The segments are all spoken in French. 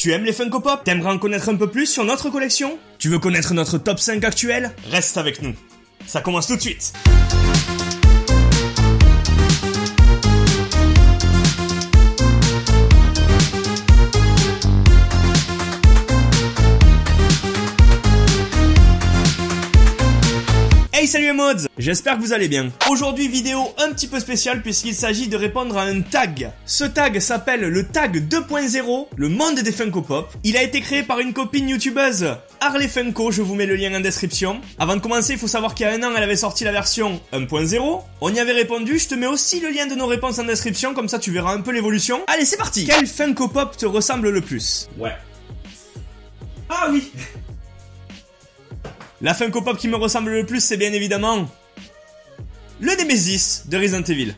Tu aimes les Funko Pop? T'aimerais en connaître un peu plus sur notre collection? Tu veux connaître notre top 5 actuel? Reste avec nous. Ça commence tout de suite. Hey, salut les mods, j'espère que vous allez bien. Aujourd'hui vidéo un petit peu spéciale puisqu'il s'agit de répondre à un tag. Ce tag s'appelle le tag 2.0, le monde des Funko Pop. Il a été créé par une copine youtubeuse, Harley Funko, je vous mets le lien en description. Avant de commencer, il faut savoir qu'il y a un an, elle avait sorti la version 1.0. On y avait répondu, je te mets aussi le lien de nos réponses en description, comme ça tu verras un peu l'évolution. Allez, c'est parti. Quel Funko Pop te ressemble le plus? Ouais. Ah oui. La Funko Pop qui me ressemble le plus, c'est bien évidemment le Nemesis de Resident Evil.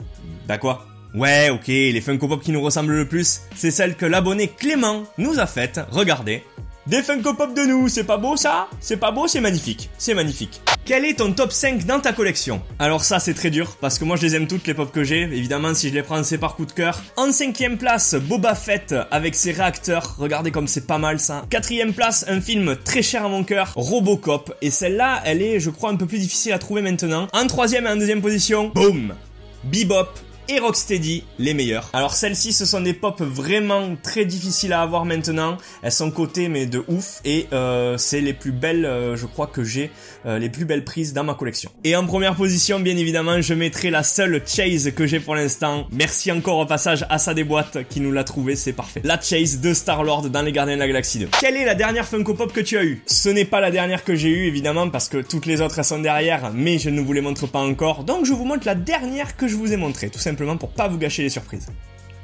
Bah quoi? Ouais, ok, les Funko Pop qui nous ressemblent le plus, c'est celle que l'abonné Clément nous a faite. Regardez. Des Funko Pop de nous, c'est pas beau ça? C'est pas beau, c'est magnifique. C'est magnifique. Quel est ton top 5 dans ta collection? Alors ça c'est très dur, parce que moi je les aime toutes les pop que j'ai. Évidemment si je les prends c'est par coup de cœur. En 5ème place, Boba Fett avec ses réacteurs. Regardez comme c'est pas mal ça. 4ème place, un film très cher à mon cœur, Robocop. Et celle-là, elle est je crois un peu plus difficile à trouver maintenant. En 3ème et en 2ème position, boum, Bebop et Rocksteady, les meilleurs. Alors celles-ci ce sont des pop vraiment très difficiles à avoir maintenant. Elles sont cotées mais de ouf. Et c'est les plus belles, je crois que j'ai les plus belles prises dans ma collection. Et en première position bien évidemment je mettrai la seule Chase que j'ai pour l'instant. Merci encore au passage à Ça des boîtes qui nous l'a trouvé, c'est parfait. La Chase de Star-Lord dans les Gardiens de la Galaxie 2. Quelle est la dernière Funko Pop que tu as eue? Ce n'est pas la dernière que j'ai eue évidemment parce que toutes les autres elles sont derrière, mais je ne vous les montre pas encore. Donc je vous montre la dernière que je vous ai montrée, tout simplement pour pas vous gâcher les surprises.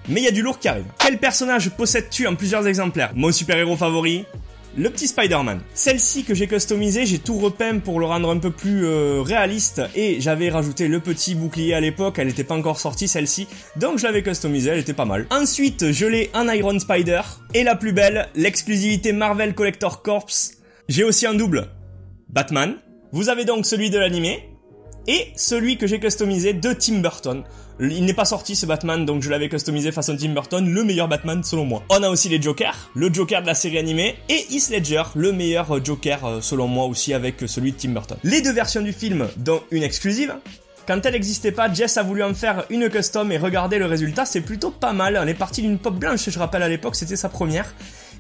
Mais il y a du lourd qui arrive. Quel personnage possèdes-tu en plusieurs exemplaires? Mon super-héros favori, le petit Spider-Man. Celle-ci que j'ai customisée, j'ai tout repeint pour le rendre un peu plus réaliste et j'avais rajouté le petit bouclier à l'époque, elle n'était pas encore sortie celle-ci, donc je l'avais customisée, elle était pas mal. Ensuite, je l'ai en Iron Spider et la plus belle, l'exclusivité Marvel Collector Corps. J'ai aussi un double Batman. Vous avez donc celui de l'animé et celui que j'ai customisé de Tim Burton. Il n'est pas sorti ce Batman, donc je l'avais customisé façon Tim Burton, le meilleur Batman selon moi. On a aussi les Jokers, le Joker de la série animée, et Heath Ledger, le meilleur Joker selon moi aussi avec celui de Tim Burton. Les deux versions du film, dont une exclusive. Quand elle n'existait pas, Jess a voulu en faire une custom et regardez le résultat, c'est plutôt pas mal. On est parti d'une pop blanche, je rappelle à l'époque, c'était sa première.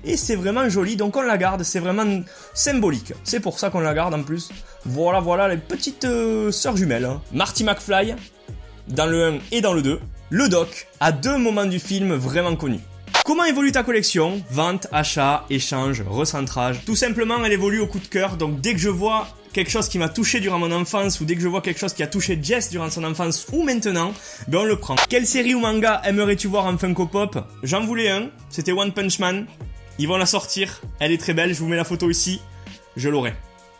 Et c'est vraiment joli, donc on la garde, c'est vraiment symbolique. C'est pour ça qu'on la garde en plus. Voilà, voilà les petites sœurs jumelles. Hein. Marty McFly, dans le 1 et dans le 2. Le Doc, à deux moments du film vraiment connus. Comment évolue ta collection? Vente, achat, échange, recentrage. Tout simplement, elle évolue au coup de cœur, donc dès que je vois quelque chose qui m'a touché durant mon enfance ou dès que je vois quelque chose qui a touché Jess durant son enfance ou maintenant, ben on le prend. Quelle série ou manga aimerais-tu voir en Funko Pop? J'en voulais un, c'était One Punch Man. Ils vont la sortir, elle est très belle, je vous mets la photo ici, je l'aurai.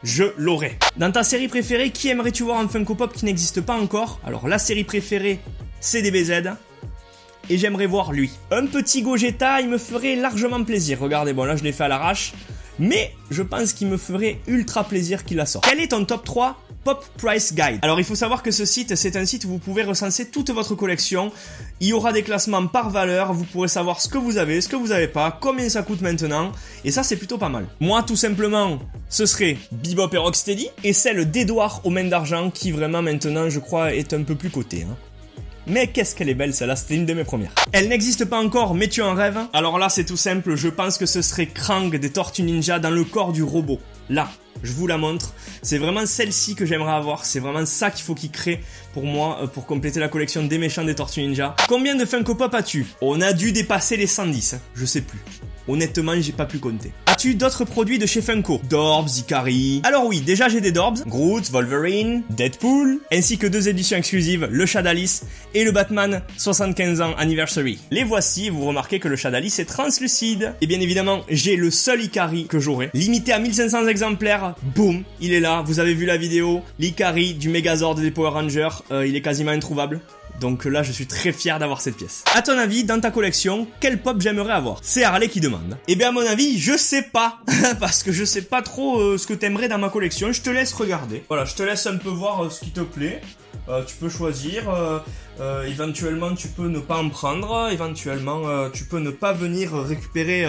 Je l'aurai. Dans ta série préférée, qui aimerais-tu voir en Funko Pop qui n'existe pas encore? Alors la série préférée, c'est DBZ. Et j'aimerais voir lui. Un petit Gogeta, il me ferait largement plaisir. Regardez, bon là je l'ai fait à l'arrache. Mais je pense qu'il me ferait ultra plaisir qu'il la sorte. Quel est ton top 3 Pop Price Guide? Alors il faut savoir que ce site, c'est un site où vous pouvez recenser toute votre collection. Il y aura des classements par valeur, vous pourrez savoir ce que vous avez, ce que vous n'avez pas, combien ça coûte maintenant. Et ça c'est plutôt pas mal. Moi tout simplement, ce serait Bebop et Rocksteady. Et celle d'Edouard aux mains d'argent qui vraiment maintenant je crois est un peu plus cotée. Hein. Mais qu'est-ce qu'elle est belle celle-là, c'était une de mes premières. Elle n'existe pas encore, mais tu en rêves? Alors là c'est tout simple, je pense que ce serait Krang des Tortues Ninja dans le corps du robot. Là, je vous la montre, c'est vraiment celle-ci que j'aimerais avoir, c'est vraiment ça qu'il faut qu'il crée pour moi, pour compléter la collection des méchants des Tortues Ninja. Combien de Funko Pop as-tu? On a dû dépasser les 110, hein. Je sais plus. Honnêtement, j'ai pas pu compter. As-tu d'autres produits de chez Funko? Dorbs, Ikari. Alors oui, déjà j'ai des Dorbs, Groot, Wolverine, Deadpool, ainsi que 2 éditions exclusives, le Chat d'Alice et le Batman 75 ans Anniversary. Les voici, vous remarquez que le Chat d'Alice est translucide. Et bien évidemment, j'ai le seul Ikari que j'aurai. Limité à 1500 exemplaires, boum, il est là, vous avez vu la vidéo. L'Ikari du Megazord des Power Rangers, il est quasiment introuvable. Donc là, je suis très fier d'avoir cette pièce. À ton avis, dans ta collection, quel pop j'aimerais avoir? C'est Harley qui demande. Eh bien, à mon avis, je sais pas. Parce que je sais pas trop ce que t'aimerais dans ma collection. Je te laisse regarder. Voilà, je te laisse un peu voir ce qui te plaît. Tu peux choisir. Éventuellement tu peux ne pas en prendre, éventuellement tu peux ne pas venir récupérer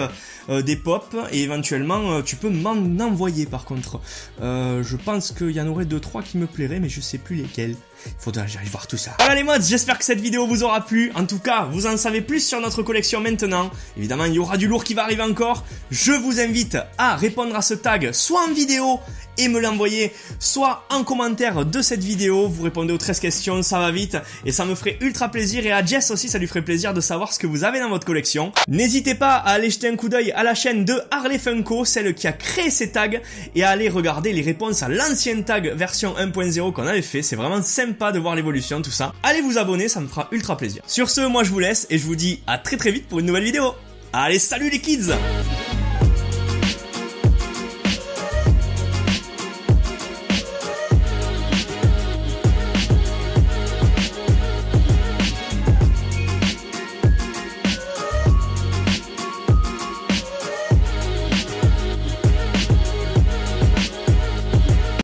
des pops, et éventuellement tu peux m'en envoyer par contre. Je pense qu'il y en aurait 2-3 qui me plairaient, mais je sais plus lesquels. Il faudra que j'aille voir tout ça. Voilà les mods, j'espère que cette vidéo vous aura plu. En tout cas, vous en savez plus sur notre collection maintenant. Évidemment, il y aura du lourd qui va arriver encore. Je vous invite à répondre à ce tag, soit en vidéo et me l'envoyer, soit en commentaire de cette vidéo. Vous répondez aux 13 questions, ça va vite et ça me ferait ultra plaisir. Et à Jess aussi, ça lui ferait plaisir de savoir ce que vous avez dans votre collection. N'hésitez pas à aller jeter un coup d'œil à la chaîne de Harley Funko, celle qui a créé ces tags, et à aller regarder les réponses à l'ancien tag version 1.0 qu'on avait fait. C'est vraiment sympa de voir l'évolution, tout ça. Allez vous abonner, ça me fera ultra plaisir. Sur ce, moi je vous laisse et je vous dis à très vite pour une nouvelle vidéo. Allez, salut les kids!